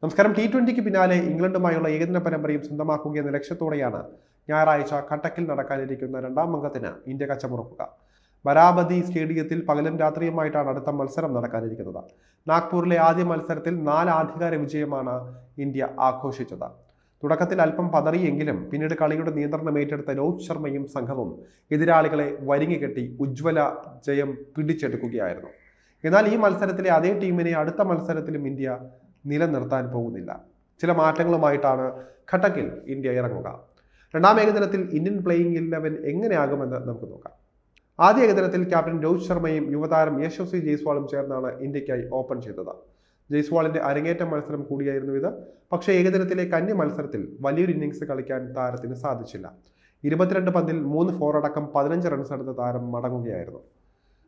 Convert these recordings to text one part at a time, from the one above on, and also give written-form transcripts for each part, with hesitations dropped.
നമസ്കാരം. T20 പിന്നാലെ ഇംഗ്ലണ്ടുമായുള്ള ഏകദിന പരമ്പരയും സ്വന്തമാക്കുകയെന്ന ലക്ഷ്യത്തോടെയാണ് ഞായറാഴ്ച കട്ടക്കിൽ നടക്കാനിരിക്കുന്ന രണ്ടാം അംഗത്തിന് ഇന്ത്യ കച്ചമുറുക്കുക. ബരാബതി സ്റ്റേഡിയത്തിൽ പകലും രാത്രിയുമായിട്ടാണ് അടുത്ത മത്സരം നടക്കാനിരിക്കുന്നത്. നാഗ്പൂരിലെ ആദ്യ മത്സരത്തിൽ 4 ആധികാര വിജയമാണ് ഇന്ത്യ ആഘോഷിച്ചത്. തുടക്കത്തിൽ അല്പം പതറിയെങ്കിലും പിന്നീട് കളിയുടെ നിയന്ത്രണം ഏറ്റെടുത്ത രോഹിത് ശർമ്മയും സംഘവും എതിരാളികളെ വരിഞ്ഞുകെട്ടി ഉജ്ജ്വല ജയം പിടിച്ചെടുക്കുകയായിരുന്നു. എന്നാൽ ഈ മത്സരത്തിലെ അതേ ടീമിനെ അടുത്ത മത്സരത്തിലും ഇന്ത്യ നിലനിർത്താൻ പോകുന്നില്ല. ചില മാറ്റങ്ങളുമായിട്ടാണ് ഘട്ടക്കിൽ ഇന്ത്യ ഇറങ്ങുക. രണ്ടാം ഏകദിനത്തിൽ ഇന്ത്യൻ പ്ലേയിങ് 11 എങ്ങനെയാകുമെന്ന് നമുക്ക് നോക്കാം. ആദ്യ ഏകദിനത്തിൽ ക്യാപ്റ്റൻ രോഹിത് ശർമ്മയും യുവതാരം യശസ്വി ജയ്സ്വാളും ചേർന്നാണ് ഇന്ത്യക്കായി ഓപ്പൺ ചെയ്തത്. ജയ്സ്വാളിന്റെ അരങ്ങേറ്റ മത്സരം കൂടിയായിരുന്നു ഇത്. പക്ഷേ ഏകദിനത്തിലെ കന്നി മത്സരത്തിൽ വലിയൊരു ഇന്നിംഗ്സ് കളിക്കാൻ താരത്തിന് സാധിച്ചില്ല. 22 പന്തിൽ 3 4 അടക്കം 15 റൺസ് എടുത്ത താരം മടങ്ങുകയായിരുന്നു.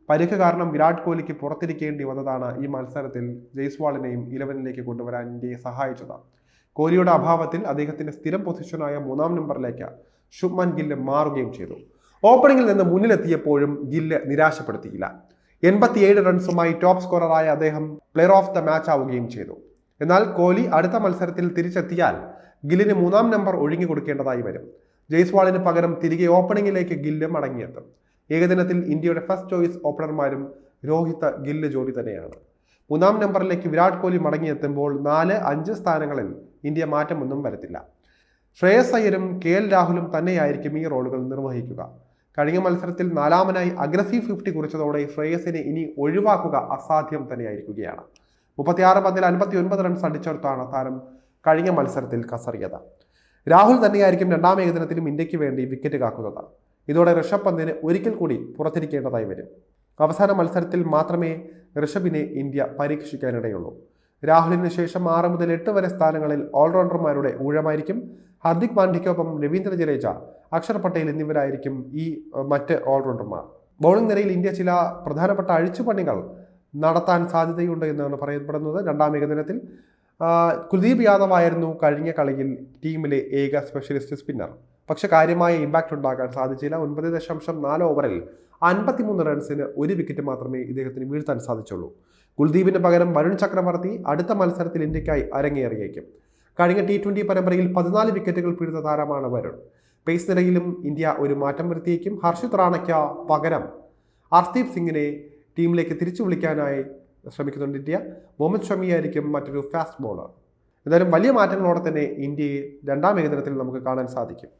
പരിക്ക് കാരണം വിരാട് കോഹ്ലിക്ക് പുറത്തിരിക്കേണ്ടി വന്നതാണ് ഈ മത്സരത്തിൽ ജയ്സ്വാളിനെയും 11ലേക്ക് കൊണ്ടുവരാൻ ഇന്ത്യയെ സഹായിച്ചത്. കോഹ്ലിയുടെ അഭാവത്തിൽ അദ്ദേഹത്തിന്റെ സ്ഥിരം പൊസിഷനായ 3-ാം നമ്പറിലേക്ക് ശുഭ്മാൻ ഗില്ല് മാറുകയും ചെയ്തു. ഓപ്പണിംഗിൽ നിന്ന് മുന്നിലെത്തിയപ്പോഴും ഗില്ല് നിരാശപ്പെടുത്തിയില്ല. 87 റൺസുമായി ടോപ്പ് സ്കോററായ അദ്ദേഹം പ്ലെയർ ഓഫ് ദ മാച്ച് ആവുകയും ചെയ്തു. എന്നാൽ കോഹ്ലി അടുത്ത മത്സരത്തിൽ തിരിച്ചെത്തിയാൽ ഗില്ലിന് 3-ാം നമ്പർ ഒഴിഞ്ഞു കൊടുക്കേണ്ടതായി വരും. ജയ്സ്വാളിന് പകരം തിരികെ ഓപ്പണിംഗിലേക്ക് ഗില്ല് മടങ്ങിയെത്തും. ഏകദിനത്തിൽ ഇന്ത്യയുടെ ഫസ്റ്റ് ചോയ്സ് ഓപ്പണർമാരും രോഹിത് ഗില്ല് ജോഡി തന്നെയാണ്. 3-ാം നമ്പറിലേക്ക് വിരാട് കോഹ്ലി മടങ്ങിയെത്തുമ്പോൾ 4-5 സ്ഥാനങ്ങളിൽ ഇന്ത്യ മാറ്റമൊന്നും വരുത്തില്ല. ശ്രേയസ് അയ്യരും KL രാഹുലും തന്നെയായിരിക്കും ഈ റോളുകൾ നിർവഹിക്കുക. കഴിഞ്ഞ മത്സരത്തിൽ 4-ാമനായി അഗ്രസീവ് 50 കുറിച്ചതോടെ ശ്രേയസിനെ ഇനി ഒഴിവാക്കുക അസാധ്യം തന്നെയായിരിക്കുകയാണ്. 36 പന്തിൽ 59 റൺസ് അടിച്ചെടുത്താണ് താരം കഴിഞ്ഞ മത്സരത്തിൽ കസറിയത്. രാഹുൽ തന്നെയായിരിക്കും രണ്ടാം ഏകദിനത്തിലും ഇന്ത്യക്ക് വേണ്ടി വിക്കറ്റ് കാക്കുന്നത്. ഇതോടെ ഋഷഭ് പന്തിന് ഒരിക്കൽ കൂടി പുറത്തിരിക്കേണ്ടതായി വരും. അവസാന മത്സരത്തിൽ മാത്രമേ ഋഷഭിനെ ഇന്ത്യ പരീക്ഷിക്കാനിടയുള്ളൂ. രാഹുലിന് ശേഷം 6 മുതൽ 8 വരെ സ്ഥാനങ്ങളിൽ ഓൾറൗണ്ടർമാരുടെ ഊഴമായിരിക്കും. ഹാർദിക് പാണ്ഡ്യയ്ക്കൊപ്പം രവീന്ദ്ര ജഡേജ, അക്ഷർ പട്ടേൽ എന്നിവരായിരിക്കും ഈ മറ്റ് ഓൾറൗണ്ടർമാർ. ബൗളിംഗ് നിരയിൽ ഇന്ത്യ ചില പ്രധാനപ്പെട്ട അഴിച്ചുപണികൾ നടത്താൻ സാധ്യതയുണ്ട് എന്നാണ് പറയപ്പെടുന്നത്. രണ്ടാം ഏകദിനത്തിൽ കുൽദീപ് യാദവ് ആയിരുന്നു കഴിഞ്ഞ കളിയിൽ ടീമിലെ ഏക സ്പെഷ്യലിസ്റ്റ് സ്പിന്നർ. പക്ഷെ കാര്യമായ ഇമ്പാക്റ്റ് ഉണ്ടാക്കാൻ സാധിച്ചില്ല. 9.4 ഓവറിൽ 53 റൺസിന് 1 വിക്കറ്റ് മാത്രമേ ഇദ്ദേഹത്തിന് വീഴ്ത്താൻ സാധിച്ചുള്ളൂ. കുൽദീപിന് പകരം വരുൺ ചക്രവർത്തി അടുത്ത മത്സരത്തിൽ ഇന്ത്യക്കായി അരങ്ങേറിയേക്കും. കഴിഞ്ഞ T20 പരമ്പരയിൽ 14 വിക്കറ്റുകൾ പിഴുത താരമാണ് വരുൺ. പേസ് നിരയിലും ഇന്ത്യ ഒരു മാറ്റം വരുത്തിയേക്കും. ഹർഷിത് റാണയ്ക്ക് പകരം ഹർദീപ് സിംഗിനെ ടീമിലേക്ക് തിരിച്ചു വിളിക്കാനായി ശ്രമിക്കുന്നുണ്ട് ഇന്ത്യ. മുഹമ്മദ് ഷമി ആയിരിക്കും മറ്റൊരു ഫാസ്റ്റ് ബോളർ. എന്തായാലും വലിയ മാറ്റങ്ങളോടെ തന്നെ ഇന്ത്യയെ രണ്ടാം ഏകദിനത്തിൽ നമുക്ക് കാണാൻ സാധിക്കും.